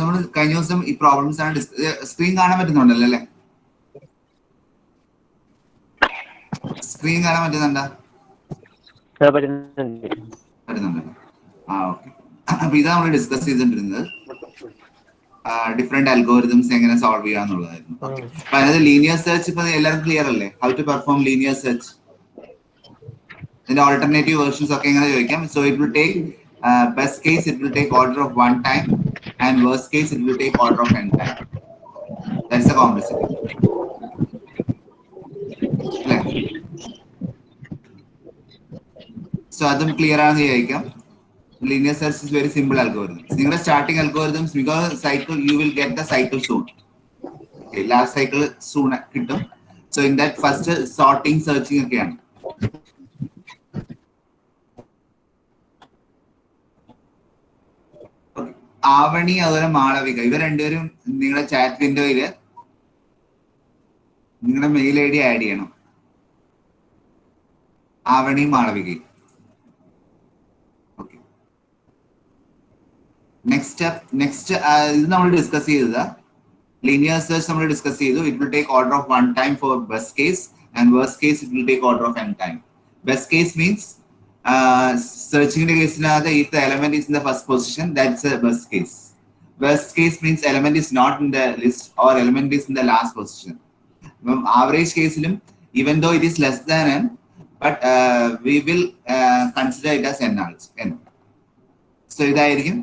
നമ്മൾ കഴിഞ്ഞ ദിവസം ഈ പ്രോബ്ലംസ് ആണ് സ്ക്രീൻ കാണാൻ പറ്റുന്നുണ്ടല്ലോ അല്ലേ? സ്ക്രീൻ കാണാൻ പറ്റുന്നുണ്ടോ? പറ്റുന്നുണ്ടല്ലോ. ഓക്കെ. അപ്പൊ ഇതാ നമ്മൾ ഡിസ്കസ് ചെയ്തിട്ടിരുന്നത് ഡിഫറെന്റ് അൽഗോരിതംസ് എങ്ങനെ സോൾവ് ചെയ്യാന്നുള്ളതായിരുന്നു. ഓക്കെ. അപ്പൊ അതിനകത്ത് ലീനിയർ സെർച്ച് ഇപ്പൊ എല്ലാവർക്കും ക്ലിയർ അല്ലേ? How to perform linear search, ഇതിന്റെ ഓൾട്ടർനേറ്റീവ് വേർഷൻസ് ഒക്കെ എങ്ങനെ ചോദിക്കാം. So it will take best case it will take order of 1 time and worst case it will take order of n time. That's the complexity. So adum clear aanu cheyikam. Linear search is very simple algorithm. Ningala starting algorithms because cycle you will get the cycle soon. Okay, last cycle soon kittum. So in that first sorting searching okayanu. Avani അതുപോലെ മാളവിക ഇവർ രണ്ടുപേരും നിങ്ങളുടെ chat വിൻഡോയില് നിങ്ങളുടെ mail I D add ചെയ്യണം. Avani മാളവികയും. Okay. Next ഇത് നമ്മൾ discuss ചെയ്തതാ. Linear search നമ്മൾ ഡിസ്കസ് ചെയ്തു. It will take order of 1 time for best case and worst case it will take order of n time. Best case means searching the case if the element is in the first position, that's a best case. Worst case means element is not in the list or element is in the last position. Average case, even though it is less than n, but we will consider it as n also. N. So ഇതായിരിക്കും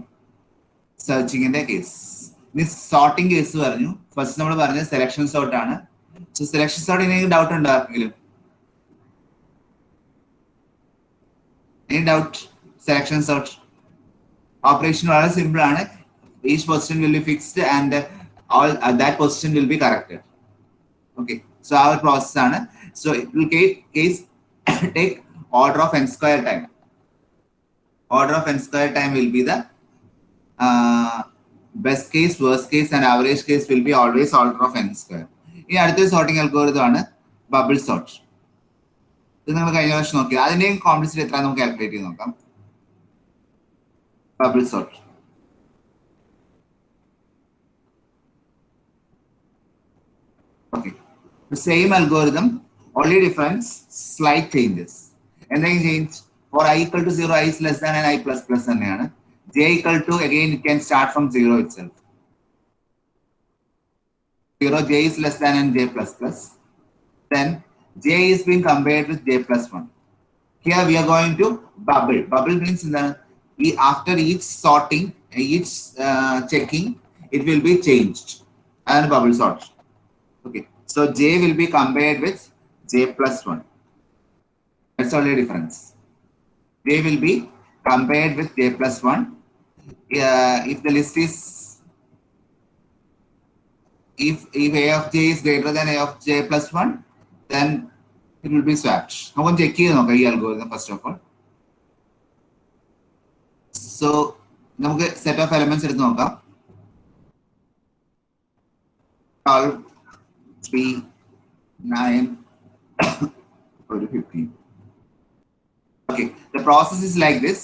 സെർച്ചിങ്ങിന്റെ case. ഇനി sorting case പറഞ്ഞു. First നമ്മൾ പറഞ്ഞ selection sort ആണ്. So selection sort എനിക്ക് doubt ഉണ്ടോ ആർക്കെങ്കിലും? Any doubt? Selection sort operation വളരെ simple ആണ്. Each position will be fixed and all that position will be corrected. Okay, so our process ആണ്. So it will take order of n square time. Order of n square time will be the best case, worst case and average case will be always order of n square. ഇനി അടുത്തൊരു sorting algorithm ആണ് bubble sort. ഇത് നമ്മൾ കഴിഞ്ഞ വർഷം നോക്കി. അതിന്റെയും complexity എത്ര നമുക്ക് കാൽക്കുലേറ്റ് ചെയ്ത് നോക്കാം. Bubble sort. Okay. Same algorithm, only difference slight changes. എന്തെങ്കിലും change? for I equal to 0, I is less than and I plus plus തന്നെയാണ്. j equal to again it can start from 0 itself. 0 j is less than and j plus plus. Then j is being compared with j plus 1. Here we are going to bubble. Bubble means after each sorting, each checking, it will be changed and bubble sort. Okay. So j will be compared with j plus 1. That's only difference. J will be compared with j plus 1. If the list is, if a of j is greater than a of j plus 1, then it will be swapped. നമുക്ക് check ചെയ്ത് നോക്കാം ഈ algorithm first of all. So നമുക്ക് set of elements എടുത്ത് നോക്കാം. 12, 3, 9, 15. Okay, the process is like this.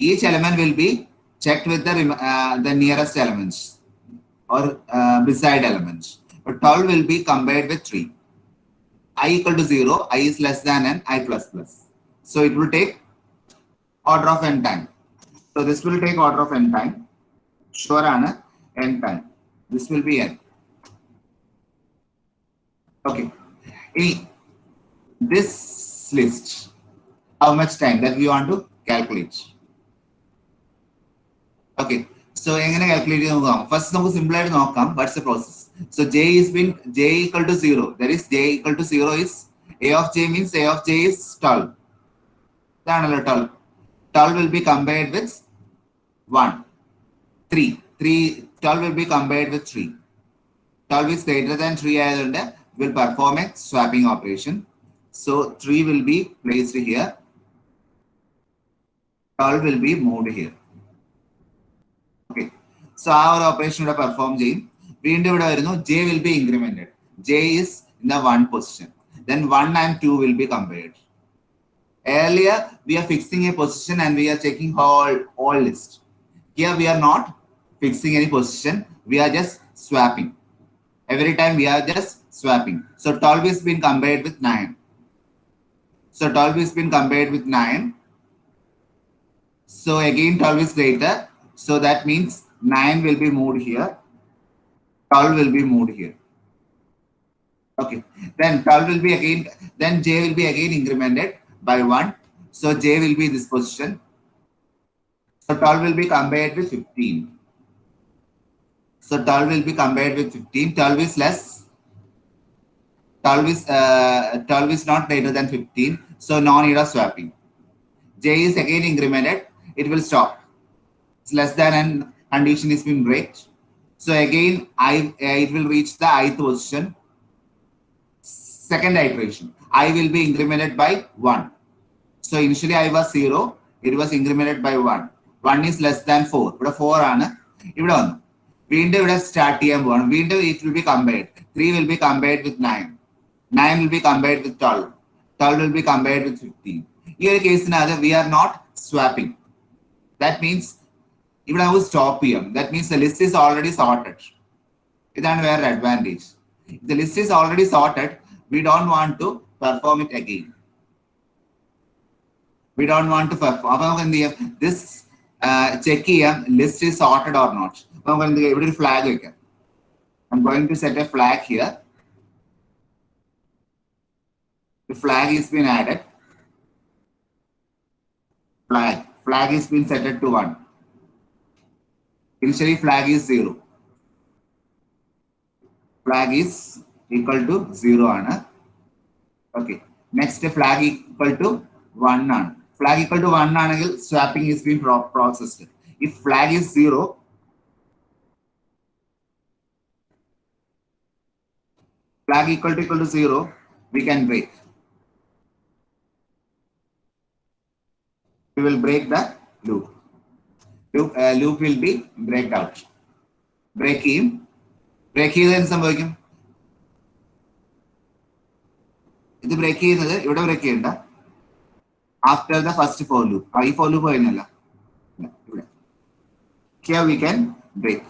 Each element will be checked with the nearest elements or beside elements. But 12 will be compared with 3. I equal to 0, I is less than n, I plus plus. So it will take order of n time. So this will take order of n time. Sure ana n time. This will be n. Okay. This list, how much time that we want to calculate? Okay. So എങ്ങനെ calculate ചെയ്ത് നോക്കാം? First നമുക്ക് simple ആയിട്ട് നോക്കാം. What's the process? So j equal to 0. That is j equal to 0 is a of j means a of j is 12. ഇതാണല്ലോ 12. 12 will be compared with 1. 3. 12 will be compared with 3. 12 is greater than 3 ആയതുകൊണ്ട് will perform a swapping operation. So 3 will be placed here. 12 will be moved here. Okay. So our operation will perform ചെയ്യും. വീണ്ടും ഇവിടെ വരുന്നു j will be incremented. J is in the 1 position. Then 1 and 2 will be compared. Earlier we are fixing a position and we are checking all list. Here we are not fixing any position. We are just swapping. Every time we are just swapping. So 12 is been compared with 9. So 12 is been compared with 9. So again 12 is greater. So that means 9 will be moved here. 12 will be moved here. Okay. Then 12 will be again, then j will be again incremented by 1. So j will be this position. So 12 will be compared with 15. So 12 will be compared with 15. 12 is less. 12 is not greater than 15. So no need of swapping. J is again incremented. It will stop. It's less than and condition is being breached. So again, it will reach the ith position. Second iteration. I will be incremented by 1. So initially I was 0. It was incremented by 1. 1 is less than 4. But 4 ആണ് ഇവിടെ വന്നു. വീണ്ടും ഇവിടെ start ചെയ്യാൻ പോവാണ്. വീണ്ടും it will be compared. 3 will be compared with 9. 9 will be compared with 12. 12 will be compared with 15. ഈ ഒരു കേസിനകത്ത് we are not swapping. That means ഇവിടെ നമുക്ക് സ്റ്റോപ്പ് ചെയ്യാം. That means the list is already sorted. ഇതാണ് വേറൊരു advantage. If the list is already sorted, we don't want to perform it again. We don't want to perform. അപ്പോൾ നമുക്ക് എന്ത് ചെയ്യാം? This check ചെയ്യാം list is sorted or not. അപ്പോൾ നമുക്ക് എന്ത് ചെയ്യാം? ഇവിടെ ഒരു flag വെക്കാം. I'm going to set a flag here. The flag is been added. Flag is been set to 1. Initially flag is 0. Flag is equal to 0 ആണ്. Okay. Next flag equal to 1 ആണ്. Flag equal to 1 ആണെങ്കിൽ swapping is being processed. If flag is 0, flag equal to 0, we can break. We will break the loop. Loop will be breaked out. Break ചെയ്തതിന് സംഭവിക്കും. ഇത് break ചെയ്യുന്നത് ഇവിടെ break ചെയ്യണ്ട. After the first for loop. ഈ for loop കഴിഞ്ഞല്ല. ഇവിടെ. Here we can break.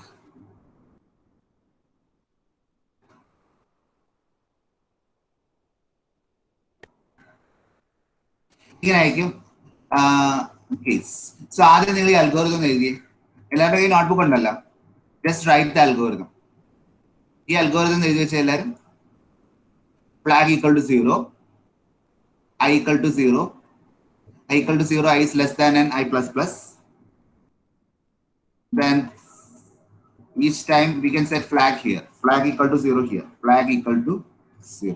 ഇങ്ങനെ ആയിരിക്കും കേസ്. സോ ആദ്യം നിങ്ങൾ ഈ അൽഗോരിതം എഴുതി. എല്ലാവരുടെ കയ്യിൽ നോട്ട്ബുക്ക് ഉണ്ടല്ലോ. Just write the algorithm. ഈ അൽഗോരിതം എഴുതി വെച്ചാൽ എല്ലാവരും flag equal to 0, I equal to 0, I equal to 0, I is less than n, I plus plus. Then each time we can set flag here. Flag equal to 0 here. Flag equal to 0.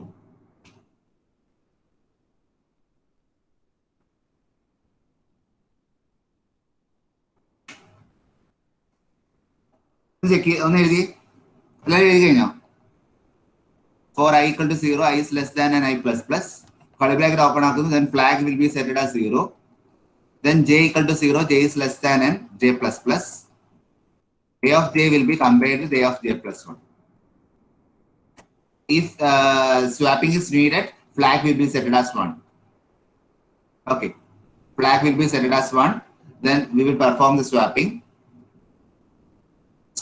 ഒന്ന് എഴുതി. എല്ലാവരും എഴുതി കഴിഞ്ഞോ? For I equal to 0, I is less than and I plus plus. Curly bracket open ആക്കുന്നു. Then flag will be set as 0. Then j equal to 0, j is less than and j plus plus. A of j will be compared with a of j plus 1. If swapping is needed, flag will be set as 1. Okay, flag will be set as 1. Then we will perform the swapping.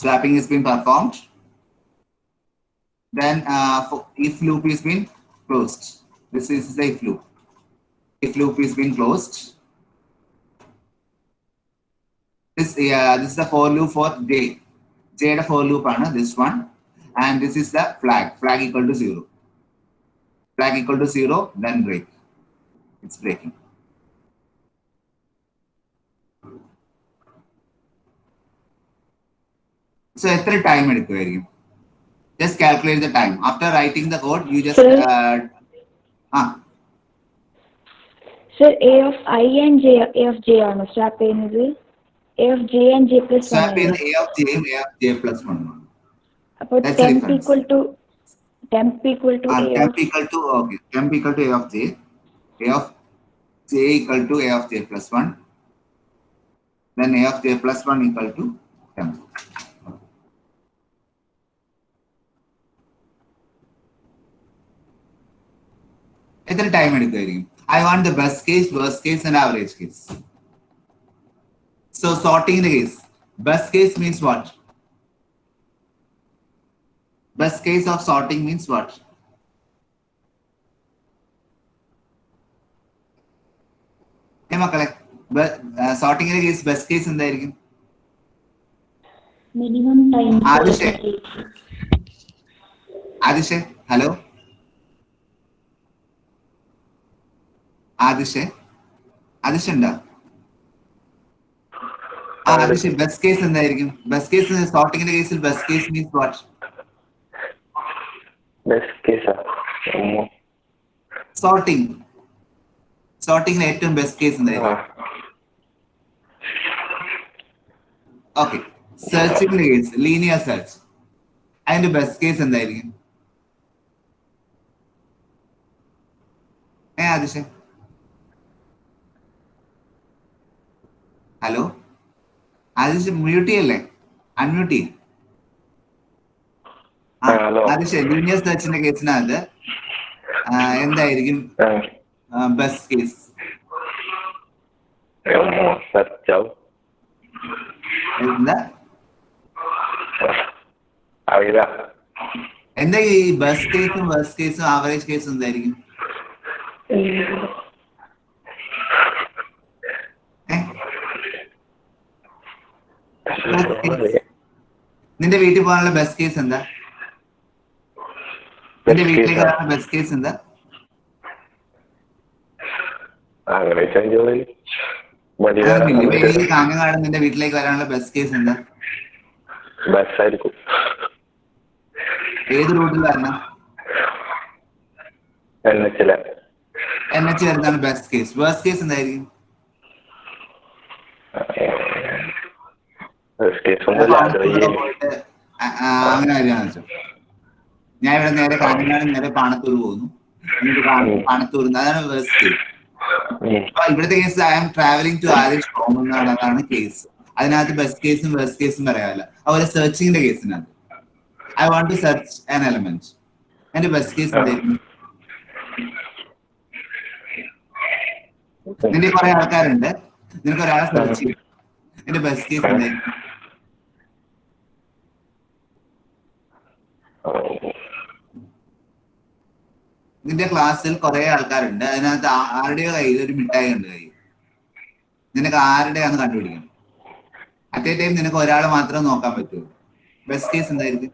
Swapping is being performed. Then if loop is been closed. This is the if loop. If loop is been closed. This is the for loop for j. J the for loop ആണ് this one, and this is the flag. Flag equal to 0. Flag equal to 0. Then break. It's breaking. So എത്ര time എടുക്കുമായിരിക്കും? Just calculate the time. After writing the code, you just Sir, A of I and J, A of J ആണ് swap ചെയ്യുന്നത്. A of J and J plus 1. Swap ചെയ്യുന്നത് A of J and A of J plus 1. അപ്പോൾ temp equal to temp equal to temp equal to okay. Temp equal to A of J. A of J equal to A of J plus 1. Then A of J plus 1 equal to temp. എത്ര time എടുക്കുമായിരിക്കും? I want the best case, worst case, and average case. So sorting the case. Best case means what? Best case of sorting means what? മക്കളെ സോർട്ടിങ്ങിന്റെ case best case എന്തായിരിക്കും? Minimum time. ആദിഷേ hello ആദിഷേ ഉണ്ടോ? ആദിഷേ best case എന്തായിരിക്കും? Best case സോർട്ടിങ്ങിന്റെ കേസിൽ best case means what? Best case സോർട്ടിങ്ങിന് ഏറ്റവും ബെസ്റ്റ് കേസ് എന്തായിരിക്കും? ഓക്കെ, സെർച്ചിങ്ങിന്റെ കേസ് ലീനിയർ സെർച്ച്, അതിന്റെ ബെസ്റ്റ് കേസ് എന്തായിരിക്കും? ആദിഷേ ഹലോ ആദിഷ് മ്യൂട്ട് ചെയ്യല്ലേ? അൺമ്യൂട്ട് ചെയ്യും. ആദിഷേ ലീനിയർ സെർച്ചിന്റെ കേസിനകത്ത് എന്തായിരിക്കും ബെസ്റ്റ് കേസ്? എന്താ ഈ ബെസ്റ്റ് കേസും വേഴ്സ്റ്റ് കേസും ആവറേജ് കേസും എന്തായിരിക്കും? നിന്റെ വീട്ടിൽ പോകാനുള്ള ബെസ്റ്റ് കേസ് എന്താ? നിന്റെ വീട്ടിലേക്ക് വരാനുള്ള ബെസ്റ്റ് കേസ് എന്താ? കാഞ്ഞങ്ങാട് നിന്റെ വീട്ടിലേക്ക് വരാനുള്ള ബെസ്റ്റ് കേസ് എന്താ? ബസ്സായിരിക്കും. ഏത് റൂട്ടിൽ വരണം? NH വരുന്നതാണ് ബെസ്റ്റ് കേസ്. വേഴ്സ്റ്റ് കേസ് എന്തായിരിക്കും? പോയിട്ട് അങ്ങനെ കാര്യമാണെന്ന് വെച്ചോ, ഞാൻ ഇവിടെ നേരെ കാഞ്ഞങ്ങാട് നേരെ പാണത്തൂർ പോകുന്നു, എന്നിട്ട് പാണത്തൂർ, അതാണ് വേഴ്സ്റ്റ് കേസ്. ഇവിടുത്തെ case I am travelling to Arish home എന്നാണ് കേസ്. അതിനകത്ത് ബെസ്റ്റ് കേസും വേഴ്സ്റ്റ് കേസും പറയാമല്ല. അതുപോലെ സെർച്ചിങ്ങിന്റെ കേസിനകത്ത് I want to search an element, എന്റെ ബെസ്റ്റ് കേസ് എന്തായിരിക്കും? നിന്റെ കുറെ ആൾക്കാരുണ്ട്, നിനക്ക് ഒരാളെ സെർച്ച് ചെയ്യും, എന്റെ ബെസ്റ്റ് കേസ് എന്തായിരിക്കും? നിന്റെ ക്ലാസ്സിൽ കുറെ ആൾക്കാരുണ്ട്, അതിനകത്ത് ആരുടെയോ കയ്യിൽ ഒരു മിഠായി ഉണ്ട് കയ്യിൽ, നിനക്ക് ആരുടെയാന്ന് കണ്ടുപിടിക്കണം. അറ്റ് എ ടൈം നിനക്ക് ഒരാൾ മാത്രം നോക്കാൻ പറ്റുള്ളൂ. ബെസ്റ്റ് കേസ് എന്തായിരിക്കും?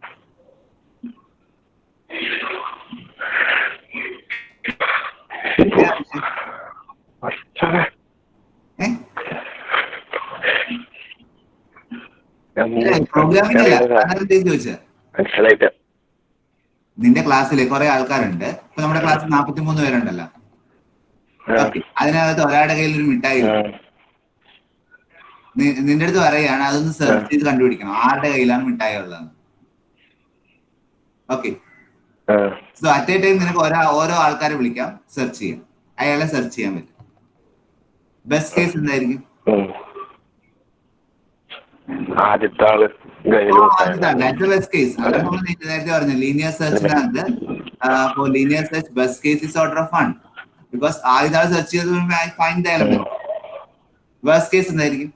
പ്രോഗ്രാമിംഗ് അല്ല, ചോദിച്ചാ നിന്റെ ക്ലാസ്സിൽ കുറെ ആൾക്കാരുണ്ട്. ഇപ്പൊ നമ്മുടെ ക്ലാസ്സിൽ 43 പേരുണ്ടല്ലോ, അതിനകത്ത് ഒരാളുടെ കയ്യിൽ ഒരു മിഠായി, നിന്റെ അടുത്ത് പറയുകയാണ് അതൊന്ന് സെർച്ച് ചെയ്ത് കണ്ടുപിടിക്കണം ആരുടെ കയ്യിലാണ് മിഠായി ഉള്ളത്. Okay, so at A time നിനക്ക് ഓരോ ആൾക്കാരെ വിളിക്കാം, സെർച്ച് ചെയ്യാം, അയാളെ സെർച്ച് ചെയ്യാൻ പറ്റും. ബെസ്റ്റ് കേസ് എന്തായിരിക്കും? ആദ്യത്തെ ആള് ബെസ്റ്റ് കേസ്. അതാണ് നമ്മൾ നേരത്തെ പറഞ്ഞു, ലീനിയർ സെർച്ചിനകത്ത് for linear search best case is order of 1 because ആദ്യത്തെ ആൾ സെർച്ച് ചെയ്ത് I find the element. Worst case എന്തായിരിക്കും?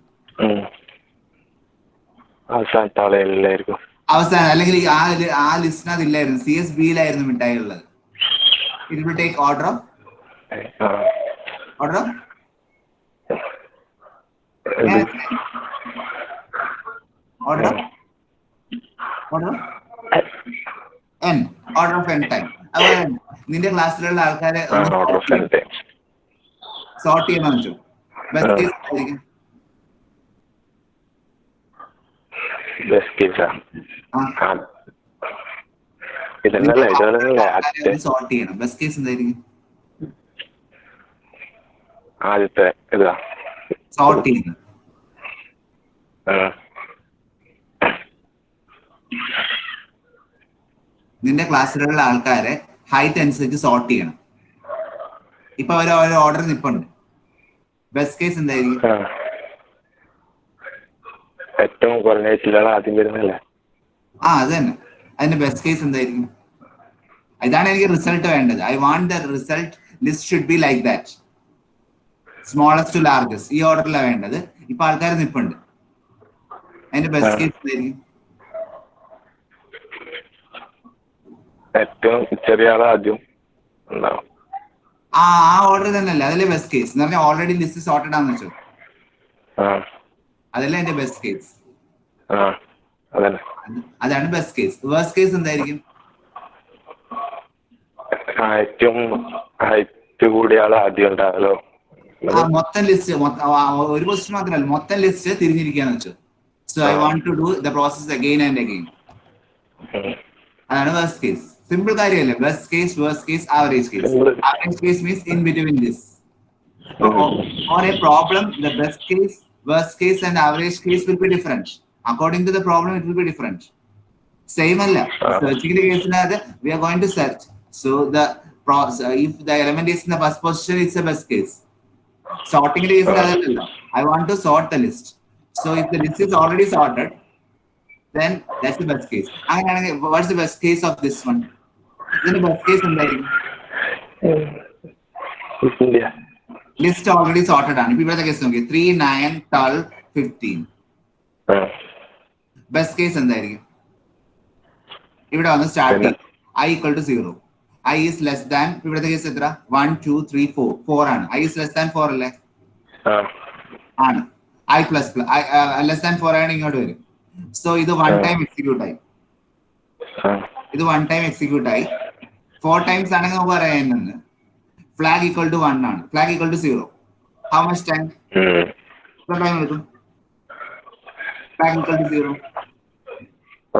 അവസാനം, അല്ലെങ്കിൽ ആ ലിസ്റ്റിനകത്ത് ഇല്ലായിരുന്നു, CSBയിലായിരുന്നു മിഠായി ഉള്ളത്. It will take order of n, order of n time. അതുപോലെ നിന്റെ ക്ലാസ്സിലുള്ള ആൾക്കാരെ സോർട്ട് ചെയ്യണമെന്ന് വെച്ചോ, ബെസ്റ്റ് കേസ് ആയിരിക്കും? സോർട്ട് ചെയ്യണം, ബെസ്റ്റ് കേസ് എന്തായിരിക്കും? ആദ്യത്തെ സോർട്ട് ചെയ്യുന്നത്. നിന്റെ ക്ലാസ്സിലുള്ള ആൾക്കാരെ ഹൈറ്റ് അനുസരിച്ച് സോർട്ട് ചെയ്യണം. ഇപ്പൊ അവർ ഓർഡർ നിപ്പുണ്ട്, ബെസ്റ്റ് കേസ് എന്തായിരിക്കും? ഏറ്റവും കുറഞ്ഞ ആദ്യം വരുന്നല്ലേ? അത് തന്നെ, അതിന്റെ ബെസ്റ്റ് കേസ് എന്തായിരിക്കും? ഇതാണ് എനിക്ക് റിസൾട്ട് വേണ്ടത്. I want the result list should be like that, smallest to largest, ഈ ഓർഡറിലാണ് വേണ്ടത്. ഇപ്പൊ ആൾക്കാർ നിപ്പുണ്ട്, അതിന്റെ ബെസ്റ്റ് കേസ് എന്തായിരിക്കും? ഏറ്റവും ചെറിയ ആള് ആദ്യം ഉണ്ടാവും. ആ ഓർഡർ തന്നെയല്ലേ, അതല്ലേ ബെസ്റ്റ് കേസ് എന്ന് പറഞ്ഞാൽ ഓൾറെഡി ലിസ്റ്റ് സോർട്ടഡ് ആണെന്ന് വെച്ചോ, അതല്ലേ എന്റെ ബെസ്റ്റ് കേസ്. അതന്നെ. അതാണ് ബെസ്റ്റ് കേസ്. വേഴ്സ്റ്റ് കേസ് എന്തായിരിക്കും? ഏറ്റവും ഹൈറ്റ് കൂടിയ ആള് ആദ്യം ഉണ്ടാവല്ലോ. മൊത്തം ലിസ്റ്റ് ഒരു പൊസിഷൻ മാത്രമല്ല, മൊത്തം ലിസ്റ്റ് തിരിഞ്ഞിരിക്കാന്ന് വെച്ചോ. So I want to do the process again and again. അതാണ് വേഴ്സ്റ്റ് കേസ്. സിമ്പിൾ കാര്യമല്ലേ. Best case, worst case, average case. Average case means in between this. For a problem, the best case, worst case and average case will be different. According to the problem, it will be different. Same alla. Searching the case we are going to search. So if the element is in the first position, it's a best case. Sorting the case, I want to sort the list. So if the list is already sorted, then that's the best case. What's the best case of this one? Then the best case list already sorted ആണ്. ഇപ്പൊ ഇവിടുത്തെ case നോക്കി 3, 9, 12, 15. Best case എന്തായിരിക്കും? ഇവിടെ വന്ന് start I equal to 0. I is less than, ഇവിടുത്തെ case എത്ര? 1, 2, 3, 4. 4 ആണ്. I is less than 4 അല്ലേ? ആണ്. I plus less than 4 ആണ്, ഇങ്ങോട്ട് വരും. സോ ഇത് 1 ടൈം എക്സിക്യൂട്ട് ആയി. ഇത് 1 ടൈം എക്സിക്യൂട്ട് ആയി. 4 ടൈംസ് ആണെങ്കിൽ നമുക്ക് പറയാൻ flag equal to 1 ആണ്. Flag equal to 0. How much time? എത്ര ടൈം എടുക്കും? Flag equal to 0.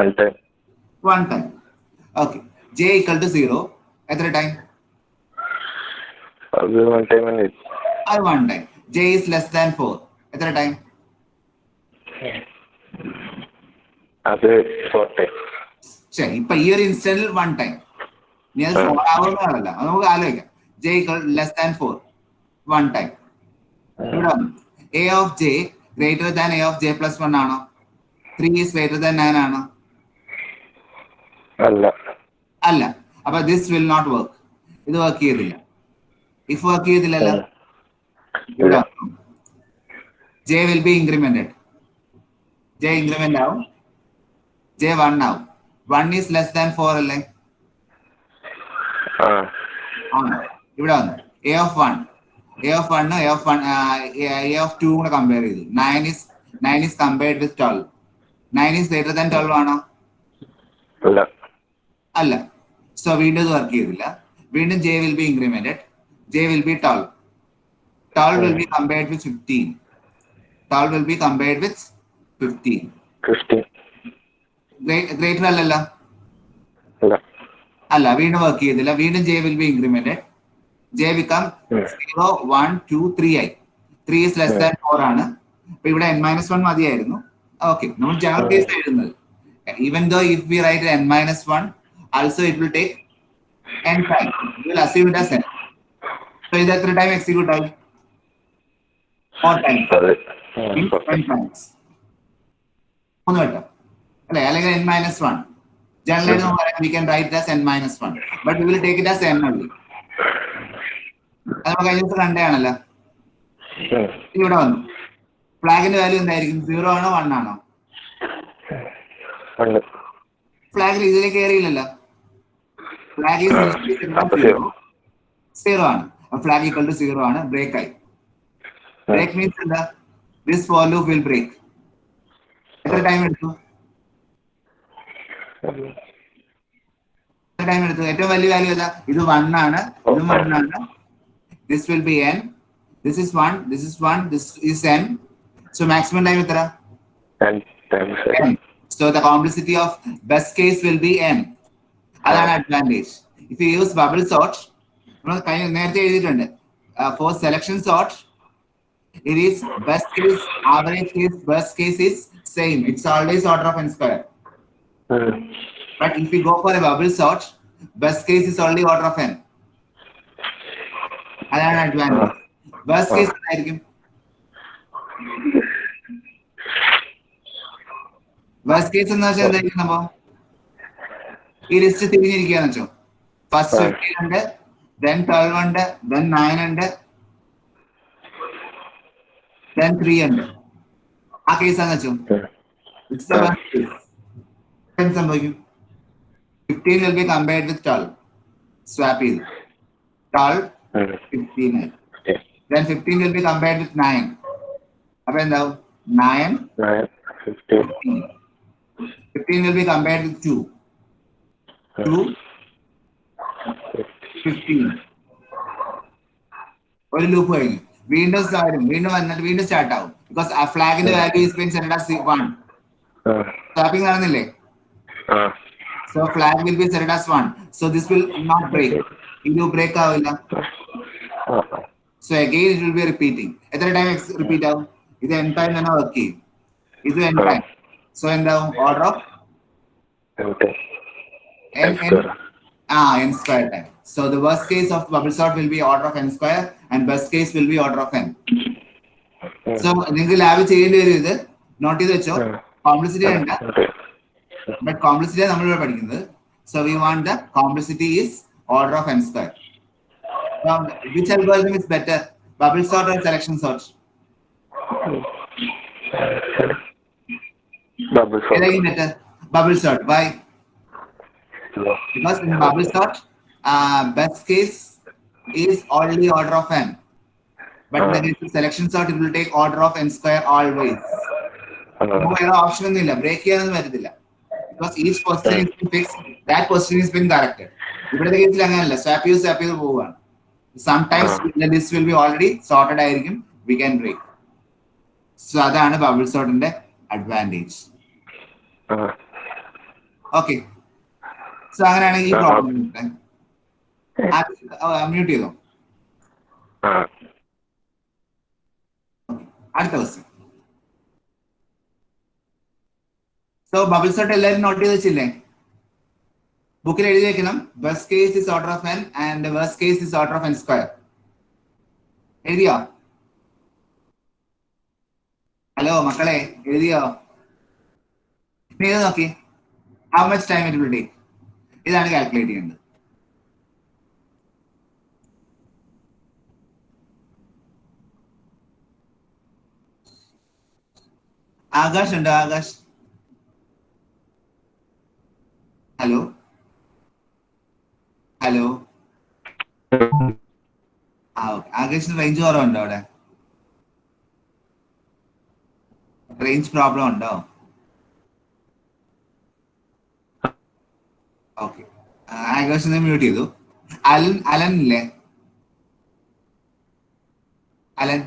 1 time. 1 time. Okay. J equal to 0. എത്ര ടൈം? അത് 1 time ആണ്. അത് 1 time. J is less than 4. എത്ര ടൈം? അത് 4 time. ശരി, ഇപ്പൊ ഈ ഒരു ഇൻസ്റ്റന്റിൽ 1 ടൈം. ഇനി അത് 4 ആവുന്നതല്ല, അത് നമുക്ക് ആലോചിക്കാം. J equal less than 4. 1 time. ഇവിടെ A of J greater than A of J plus 1 ആണോ? 3 is greater than 9 ആണോ? അല്ല. അപ്പൊ this will not work. ഇത് വർക്ക് ചെയ്തില്ല. If വർക്ക് ചെയ്തില്ലല്ലോ, ഇവിടെ J will be incremented. J increment ആവും. J 1 ആവും. 1 is less than 4 അല്ലേ? ഇവിടെ വന്നു A of 1, A of 2 കൂടെ കമ്പയർ ചെയ്തു. 9 is compared with 12. 9 is greater than 12 ആണോ? അല്ല. സോ വീണ്ടും ഇത് വർക്ക് ചെയ്തില്ല. വീണ്ടും J will be incremented. J will be 12. 12 will be compared with 15. 12 will be compared with 15. Greater അല്ലല്ലോ? അല്ല, വീണ്ടും വർക്ക് ചെയ്തില്ല. വീണ്ടും J will be incremented. J become 0, 1, 2, 3 ആയി. 3 is less than 4 ആണ്. അപ്പൊ ഇവിടെ n-1 മതിയായിരുന്നു. ഓക്കെ, നമ്മൾ ജനറൽ കേസ് എഴുതുന്നത്. Even though if we write n-1, also it will take n time. We will assume it as n. So ഇത് എത്ര time execute ആയി? 4 times. n times. 3 വട്ടം അല്ലെ? അല്ലെങ്കിൽ n-1. Generally, we can write it as n-1, but we will take it as n only. അത് നമുക്ക് കഴിഞ്ഞ ദിവസം കണ്ടയാണല്ലോ. ഇവിടെ വന്നു. ഫ്ലാഗിന്റെ വാല്യൂ എന്തായിരിക്കും? 0 ആണോ 1 ആണോ? ഫ്ലാഗിൽ ഇതിലേക്ക് കയറിയില്ലല്ലോ. ഫ്ലാഗ് 0 ആണ്. ഫ്ലാഗ് ഈക്വൽ ടു 0 ആണ്. ബ്രേക്ക് ആയി. ബ്രേക്ക് മീൻസ് എന്താ? This for loop will break. എത്ര ടൈം എടുത്തു? ഏറ്റവും വലിയ വാല്യൂ ഏതാ? ഇത് 1 ആണ്. ഇതും 1 ആണ്. This will be n. This is 1. This is 1. This is n. So maximum time എത്ര? n. So the complexity of best case will be n. അതാണ് advantage. If you use bubble sort, നമ്മൾ നേരത്തെ എഴുതിയിട്ടുണ്ട്. For selection sort, it is best case, average case, worst case is same. It's always order of n square. But if we go for a bubble sort, best case is only order of n. അതാണ് advantage. Worst case എന്തായിരിക്കും? Worst case എന്ന് വെച്ചാൽ എന്തായിരിക്കും? അപ്പൊ ഈ list തിരിഞ്ഞിരിക്കുകയെന്ന് വെച്ചോ. First 15 ഉണ്ട്, then 12 ഉണ്ട്, then 9 ഉണ്ട്, then 3 ഉണ്ട്. ആ കേസാന്ന് വെച്ചോ. സംഭവിക്കും 15 will be compared with 12. Swap is 12, 15. Okay. Then 15 will be compared with 9. Up and down. 9, 9, 15. 15. 15 will be compared with 2. 2, 15. ഒരു ലൂപ്പ് കഴിഞ്ഞു. വീണ്ടും സ്റ്റാർട്ട് ആവും. ബിക്കോസ് ആ ഫ്ലാഗിന്റെ value is been setted as 1. Swapping നടന്നില്ലേ? So flag will be set as 1. So this will not break. It will break avilla. So again it will be repeating. Every time repeat out. This end time na work key. This end time. So in the order of n square time. So the worst case of bubble sort will be order of n square and best case will be order of n. So ningal lab cheyende varu idu note ചെയ്തു വെച്ചോ. Complexity and but complexity is നമ്മൾ പഠിക്കുന്നത്. So we want the complexity is order of n square. Which algorithm is better, bubble sort or selection sort? Bubble sort. Better bubble sort. Why? Because in bubble sort best case is only order of n, but when it is selection sort it will take order of n square always. Option ഒന്നുമില്ല, break ചെയ്യാനൊന്നും വരത്തില്ല. Because each position is been fixed, that position is been corrected. ഇവിടുത്തെ കേസിൽ അങ്ങനെയല്ല, swap ചെയ്ത് പോവുകയാണ്. Sometimes the list will be already sorted ആയിരിക്കും, we can break. So അതാണ് ബബിൾ സോർട്ടിന്റെ അഡ്വാൻറ്റേജ്. ഓക്കെ, സോ അങ്ങനെയാണെങ്കിൽ ഈ പ്രോബ്ലം മ്യൂട്ട് ചെയ്തോ. അടുത്ത ക്വസ്റ്റ്യൻ. So bubble sort എല്ലാവരും നോട്ട് ചെയ്ത് വെച്ചില്ലേ? ബുക്കിൽ എഴുതി വെക്കണം. Best case is order of n and worst case is order of n square. എഴുതിയോ? ഹലോ മക്കളെ, എഴുതിയോ? എഴുതി നോക്കി. How much time it will take? ഇതാണ് കാൽക്കുലേറ്റ് ചെയ്യേണ്ടത്. ആകാശ് ഉണ്ടോ? Akash, hello hello. ആകാശിന് റേഞ്ച് കുറവുണ്ടോ? അവിടെ റേഞ്ച് പ്രോബ്ലം ഉണ്ടോ? ഓക്കെ, ആകാശിനെ മ്യൂട്ട് ചെയ്തു. അലൻ ഇല്ലേ? Alan,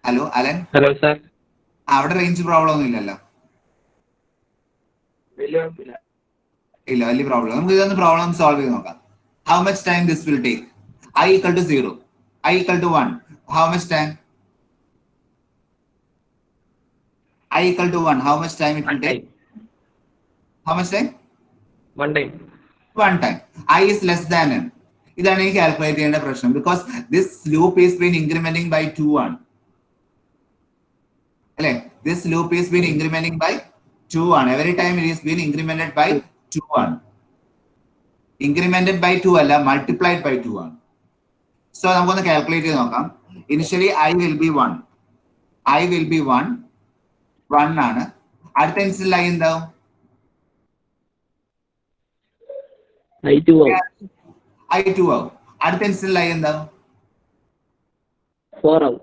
hello Alan. Hello sir. അവിടെ റേഞ്ച് പ്രോബ്ലം ഒന്നും ഇല്ലല്ലോ? ഇല്ല, വലിയ പ്രോബ്ലം. നമുക്ക് ഇതൊന്ന് പ്രോബ്ലം സോൾവ് ചെയ്ത് നോക്കാം. How much time this will take? I equal to 0, I equal to 1. How much time? I equal to 1. How much time it will take? How much time? One time. One time. I is less than n. ഇതാണ് എനിക്ക് calculate ചെയ്യേണ്ട പ്രശ്നം. Because this loop is been incrementing by 2 ആണ് അല്ലെ? This loop is been incrementing by 2 ആണ്. Every time it is been incremented by 2 ആണ്. Incremented by 2 അല്ല, multiplied by 2 ആണ്. So നമുക്കൊന്ന് കാൽക്കുലേറ്റ് ചെയ്ത് നോക്കാം. Initially I will be 1. I will be 1 ആണ്. അടുത്ത ഇൻസ്റ്റൻസിൽ I എന്താവും? I2 ആവും. I2 ആവും. അടുത്ത ഇൻസ്റ്റൻസിൽ I എന്താവും? 4 ആവും.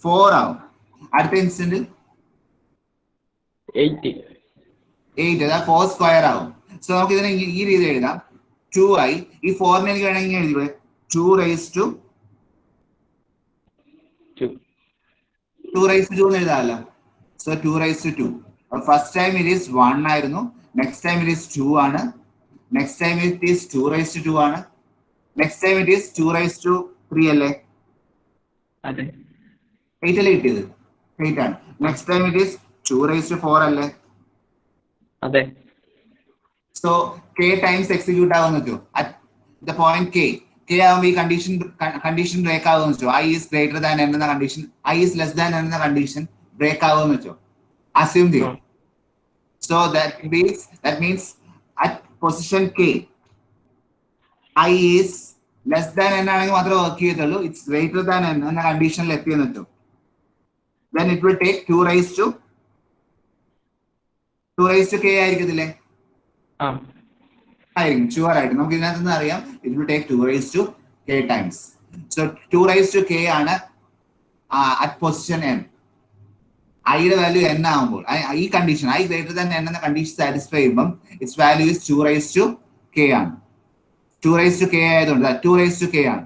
4 ആവും. അടുത്ത ഇൻസ്റ്റൻസിൽ 8. അതാ 4 സ്ക്വയർ ആവും. സോ നമുക്ക് ഇതിനെ ഈ രീതിയിൽ എഴുതാം. 2i, ഈ 4 എനിക്ക് വേണമെങ്കിൽ എഴുതി 2 raised to 2 എന്ന് എഴുതാമല്ലോ. So 2 raised to 2. First time it is 1 ആയിരുന്നു, നെക്സ്റ്റ് ടൈം ഇറ്റ് ഈസ് 2 ആണ്, next time it is 2 raised to 2 ആണ്, next time it is 2 raised to 3 അല്ലേ? അതെ. 8 അല്ലേ കിട്ടിയത്? 8 ആണ്. Next time it is 2 raised to 4 അല്ലേ? അതെ. So k times execute ആവുമെന്ന് വെച്ചോ. At the point k ആവുമ്പോൾ ഈ കണ്ടീഷൻ ബ്രേക്ക് ആവുമെന്ന് വെച്ചോ. I is greater than n എന്ന condition, I is less than n എന്ന കണ്ടീഷൻ ബ്രേക്ക് ആവുമെന്ന് വെച്ചോ. അസ്യൂം ചെയ്യും. So that means at position k I is less than n ആണെങ്കിൽ മാത്രമേ വർക്ക് ചെയ്യത്തുള്ളൂ. It's greater than n എന്ന കണ്ടീഷനിൽ എത്തിയെന്ന് വെച്ചോ. Then it will take 2 raised to 2 raised to k ആയിരിക്കത്തില്ലേ? ആ ആയിരിക്കും, ഷുവർ ആയിട്ട്. നമുക്ക് ഇതിനകത്ത് നിന്ന് അറിയാം it will take 2 raised to k times. So 2 raised to k ആണ് അറ്റ് പൊസിഷൻ n. ഐയുടെ വാല്യൂ n ആകുമ്പോൾ ഈ condition i greater than n എന്ന കണ്ടീഷൻ സാറ്റിസ്ഫൈ ചെയ്യുമ്പോൾ it's value is 2 raised to k ആണ്. 2 raised to k ആയതുകൊണ്ട് 2 raised to k ആണ്.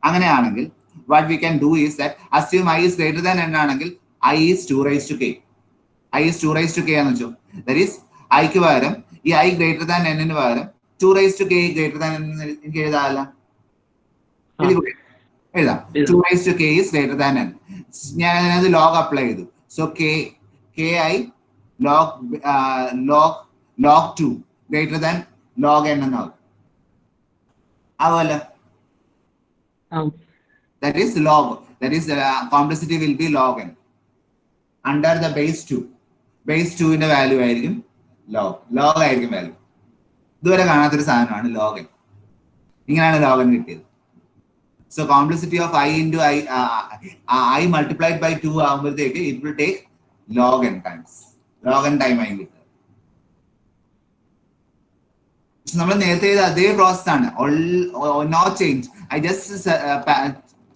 അങ്ങനെയാണെങ്കിൽ what we can do is that assume i is greater than n ആണെങ്കിൽ i is 2 raised to k. i is 2 raised to k എന്ന് വെച്ചോ. that is i ക്ക് പകരം ഈ i greater than n ന് പകരം 2 raised to k greater than n എനിക്ക് എഴുതാമല്ലോ. എഴുതാം 2 raised to k is greater than n. ഞാൻ അതിനകത്ത് log അപ്ലൈ ചെയ്തു. so ki log 2 greater than log n എന്നാവും. ആവുമല്ലോ. that is log, that is complexity will be log n under the base 2. base 2 ന്റെ value ആയിരിക്കും log ആയിരിക്കും value. ഇതുവരെ കാണാത്തൊരു സാധനമാണ് log n. ഇങ്ങനെയാണ് log n കിട്ടിയത്. so complexity of i into i multiplied by 2 ആകുമ്പോഴത്തേക്ക് it will take log n times. log n time ആയി കിട്ടുക. നമ്മൾ നേരത്തെ ചെയ്ത അതേ പ്രോസസ് ആണ്. no change. I just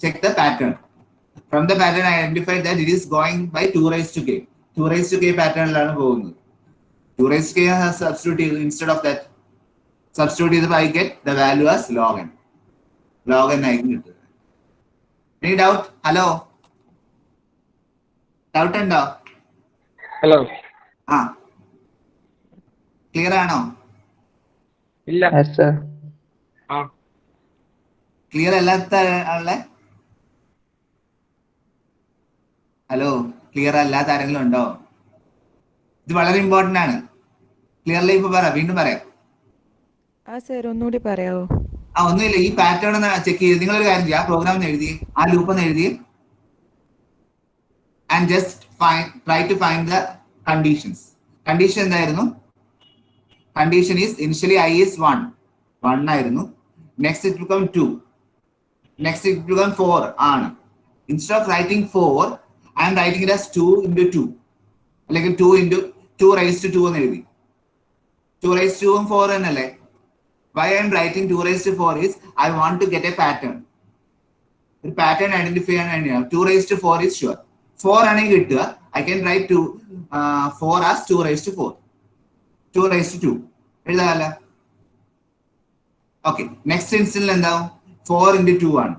check the pattern. From the pattern I identified that it is going by 2 raised to k. 2 raised to k പാറ്റേണിലാണ് പോകുന്നത്. 2 raised to k substitute instead of that. Substitute ചെയ്തപ്പോൾ I get the value as log n. log n ആയിരിക്കും കിട്ടുന്നത്. Any doubt? Hello? Doubt ഉണ്ടോ? Hello clear ആണോ? ഇല്ല. ആ clear അല്ലാത്ത ആളെ ഹലോ, ക്ലിയർ അല്ലാത്ത ആരെങ്കിലും ഉണ്ടോ? ഇത് വളരെ ഇമ്പോർട്ടന്റ് ആണ്. ക്ലിയർലി ഇപ്പൊ വീണ്ടും പറയാം. ഒന്നുകൂടി പറയാവോ? ഒന്നുമില്ല, ഈ പാറ്റേൺ ഒന്ന് ചെക്ക് ചെയ്ത് നിങ്ങളൊരു കാര്യം ചെയ്യാം. പ്രോഗ്രാം ഒന്ന് എഴുതി, ആ ലൂപ്പ് ഒന്ന് എഴുതി, and just try to find the conditions. Condition എന്തായിരുന്നു? Condition is initially i is 1 ആയിരുന്നു. Next it become 2. Next it become 4 ആണ്. Instead of writing 4 I am writing it as 2 into 2 അല്ലെങ്കിൽ 2 into 2 raised to 2 എന്ന് എഴുതി. 2 raised to 2 ഉം 4 എന്നല്ലേ? why I am writing 2 raised to 4 is I want to get a pattern. ഒരു pattern identify ചെയ്യാൻ വേണ്ടിയാണ്. 2 raised to 4 is sure. 4 ആണെങ്കിൽ കിട്ടുക. I can write 4 as 2 raised to 4. 2 raised to 2 എഴുതാമല്ലോ. Okay, next ഇൻസ്റ്റൻസിൽ എന്താവും? 4 into 2 ആണ്.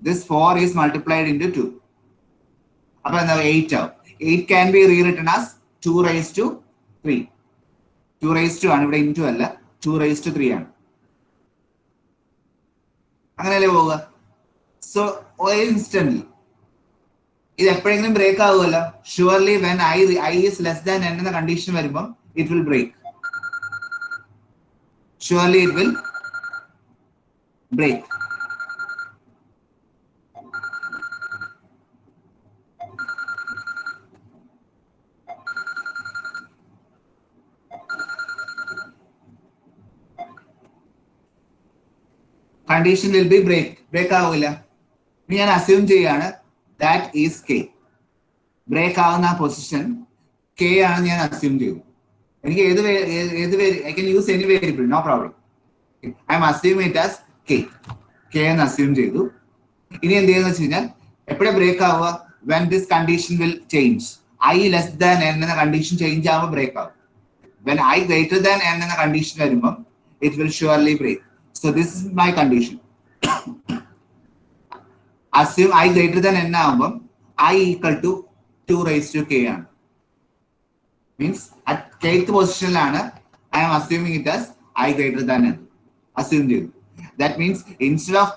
this 4 is multiplied into 2. അപ്പൊ എന്താ? 8 ആവും. 8 can be rewritten as 2 raised to 3. 2 raised to ആണ്, ഇവിടെ into അല്ല, 2 raised to 3 ആണ്. അങ്ങനെയല്ലേ പോവുക? സോ ഇൻസ്റ്റന്റ്ലി ഇത് എപ്പോഴെങ്കിലും ബ്രേക്ക് ആവുമല്ലോ. Surely when i is less than n എന്ന കണ്ടീഷൻ വരുമ്പോൾ it will break. surely it will break. Condition will be break ആവില്ല. ഇനി ഞാൻ അസ്യൂം ചെയ്യാണ് that is k. ബ്രേക്ക് ആവുന്ന പൊസിഷൻ k ആണെന്ന് ഞാൻ അസ്യൂം ചെയ്തു. എനിക്ക് I can use any variable, no problem. I am assuming it as k എന്ന് അസ്യൂം ചെയ്തു. ഇനി എന്ത് ചെയ്യുന്ന വെച്ച് കഴിഞ്ഞാൽ എപ്പോഴാ ബ്രേക്ക് ആവുക? when this condition will change. i less than n എന്ന കണ്ടീഷൻ ചേഞ്ച് ആവുമ്പോൾ ബ്രേക്ക് ആവും. when i greater than n എന്ന കണ്ടീഷൻ വരുമ്പോൾ it will surely break. So this is my condition. Assume I greater than n ആവുമ്പോൾ I equal to 2 raised to k ആണ്. Means at kth പൊസിഷനിലാണ് I am assuming it as I greater than n. Assume ചെയ്തു. That means instead of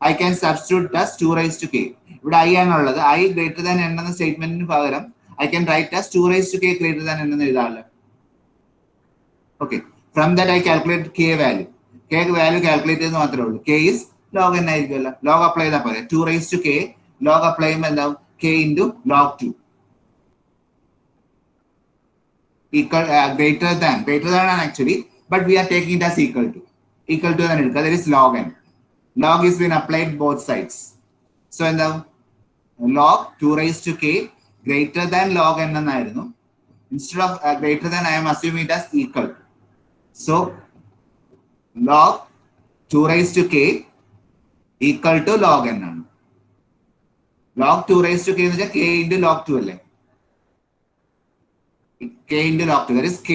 I can substitute as 2 raised to k. ഇവിടെ I ആണുള്ളത്. I greater than n എന്ന സ്റ്റേറ്റ്മെന്റിന് പകരം I can write as 2 raised to k greater than n എന്ന് എഴുതാമല്ലോ. Okay. From that I calculate k value. k value calculate ചെയ്ത് മാത്രമേ ഉള്ളൂ. k is log n ആയിരിക്കുമല്ലോ. log apply ചെയ്താൽ പോലെ 2 raised to k log apply ചെയ്യുമ്പോൾ എന്താവും? k into log 2 equal greater than actually, but we are taking it as equal to തന്നെ എടുക്കുക. that is log n. log is been applied both sides. so എന്താവും? log 2 raised to k greater than log n എന്നായിരുന്നു. Instead of greater than, I am assuming it as equal. So log 2 raised to k equal to log n ആണ്. Log 2 raised to k എന്ന് വെച്ചാൽ k into log 2 അല്ലേ? K into log 2, that is k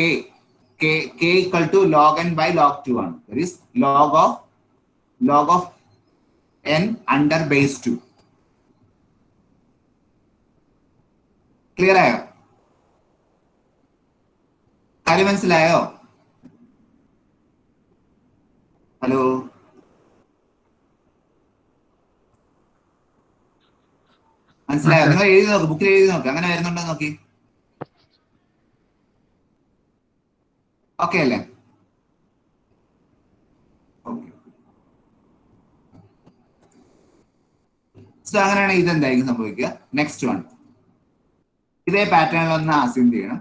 equal to log n by log 2 ആണ്. That is log of n under base 2. Clear ആയോ? കാര്യം മനസ്സിലായോ? Hello, മനസ്സിലായോ? നിങ്ങൾ എഴുതി നോക്ക്, ബുക്കിൽ എഴുതി നോക്ക്, അങ്ങനെ വരുന്നുണ്ടോ നോക്കി. ഓക്കെ അല്ലേ? ഓക്കെ. സോ അങ്ങനെയാണ് ഇതെന്തായിരിക്കും സംഭവിക്കുക. നെക്സ്റ്റ് വൺ, ഇതേ പാറ്റേണിൽ ഒന്ന് അസ്യൂം ചെയ്യണം.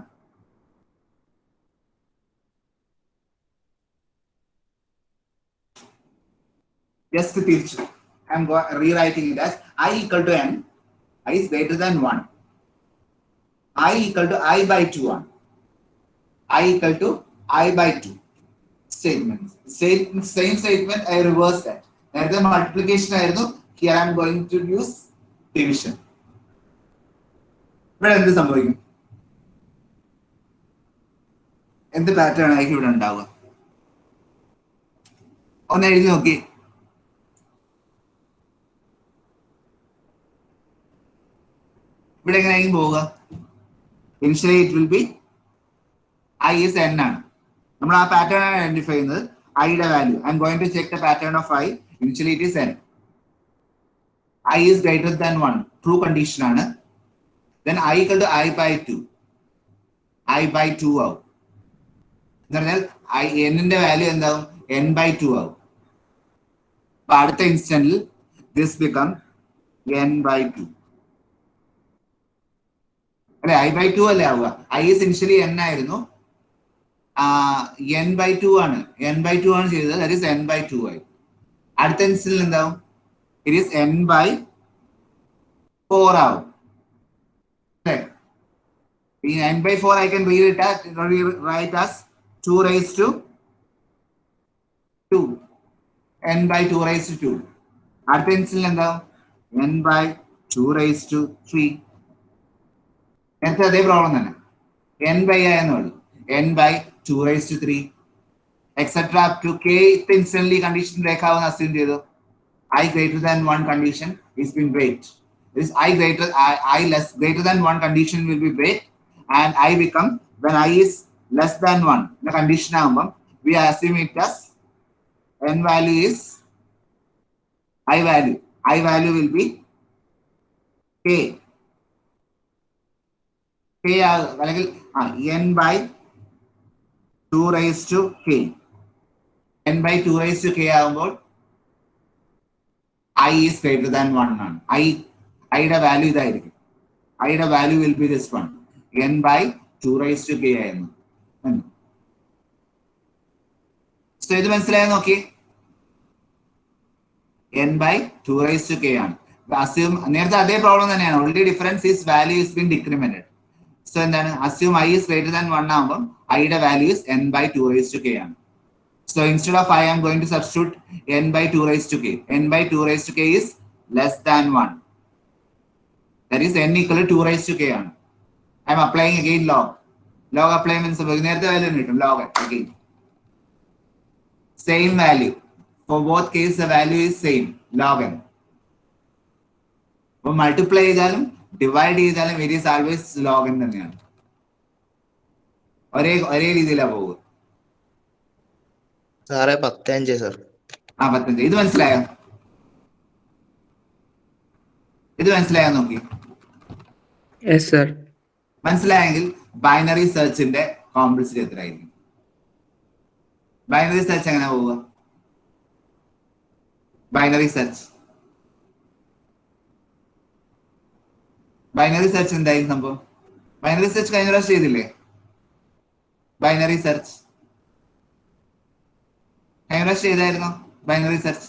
ജസ്റ്റ് തിരിച്ചു, I M rewriting it as I equal to n, I is greater than 1, I equal to I by 2 ആണ്. I equal to I by 2 statement. Same statement, I reverse that. നേരത്തെ multiplication ആയിരുന്നു, here I am going to use division. ഇവിടെ എന്ത് സംഭവിക്കും? എന്ത് pattern ആയിരിക്കും ഇവിടെ ഉണ്ടാവുക? ഒന്ന് എഴുതി നോക്കി. ഇവിടെ എങ്ങനെയായിരിക്കും പോവുക? Initially it will be I is n ആണ്. നമ്മൾ ആ പാറ്റേൺ ആണ് ഐഡന്റിഫൈ ചെയ്യുന്നത്. ഐയുടെ value, I am going to check the pattern of I. Initially it is n. I is greater than 1, true condition ആണ്. Then I equal to I by 2, I by 2 ആവും. എന്ന് പറഞ്ഞാൽ n-ന്റെ വാല്യൂ എന്താവും? n by 2 ആവും. അപ്പൊ അടുത്ത ഇൻസ്റ്റന്റിൽ this become n by 2 അല്ലെ? I by 2 അല്ലേ ആവുക? I is initially n ആയിരുന്നു, n by 2 ആണ്, n by 2 ആണ് ചെയ്തത്, that is n by 2 ആയി. അടുത്ത ഇൻസ്റ്റന്റിൽ എന്താവും? It is n by 4 ആവും. In n by 4 I can write as 2 raised to 2, n by 2 raised to 2. അടുത്ത ഇൻസ്റ്റന്റിൽ എന്താവും? n by 2 raised to 3. നേരത്തെ അതേ പ്രോബ്ലം തന്നെ, n by ആയെന്നുള്ളൂ, n by 2 raised to 3 etc. up to k instantly condition break ആവുന്ന assume ചെയ്തു. I greater than 1 condition is being break. This I less greater than 1 condition will be break, and I become, when I is less than 1 the condition ആകുമ്പം we assume it as n value is I value will be k അല്ലെങ്കിൽ n by 2 raised to k, n by 2 raised to k ആകുമ്പോൾ I is greater than 1 ആണ്. ഐയുടെ value ഇതായിരിക്കും. ഐയുടെ value will be this one, n by 2 raised to k ആയിരുന്നു. So ഇത് മനസ്സിലായോ നോക്കി? n by 2 raised to k ആണ്. അസ്യൂം നേരത്തെ അതേ പ്രോബ്ലം തന്നെയാണ്, already difference is value is been decremented. So എന്താണ്? Assume I is greater than 1 ആകുമ്പോൾ ഐയുടെ value is n by 2 raised to k ആണ്. So instead of I am going to substitute n by 2 raised to k. N by 2 raised to k is less than 1. That is n equal to 2 raised to k ആണ്. I am applying again log. Log apply means നേരത്തെ value കിട്ടും, log again. Same value. For both cases the value is same, log n. അപ്പോൾ multiply ചെയ്താലും divide ചെയ്താലും it is always log n തന്നെയാണ്. ഒരേ രീതിയിലാണ് പോകുക. സാറേ 15 സർ. 15. ഇത് മനസ്സിലായോ? ഇത് മനസ്സിലായോ നോക്കി? Yes sir. മനസ്സിലായെങ്കിൽ ബൈനറി സെർച്ചിന്റെ കോംപ്ലക്സിറ്റി എത്രയായിരിക്കും? ബൈനറി സെർച്ച് എങ്ങനെ പോവുക? ബൈനറി സെർച്ച് എന്തായിരിക്കും സംഭവം? ബൈനറി സെർച്ച് കഴിഞ്ഞ പ്രാവശ്യം ചെയ്തില്ലേ? ബൈനറി സെർച്ച് കഴിഞ്ഞ പ്രാവശ്യം ചെയ്തായിരുന്നോ? ബൈനറി സെർച്ച്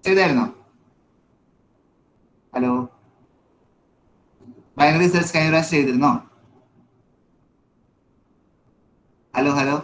ചെയ്തായിരുന്നോ? ഹലോ, ബൈനറി സെർച്ച് കഴിഞ്ഞ പ്രാവശ്യം ചെയ്തിരുന്നോ? Hello hello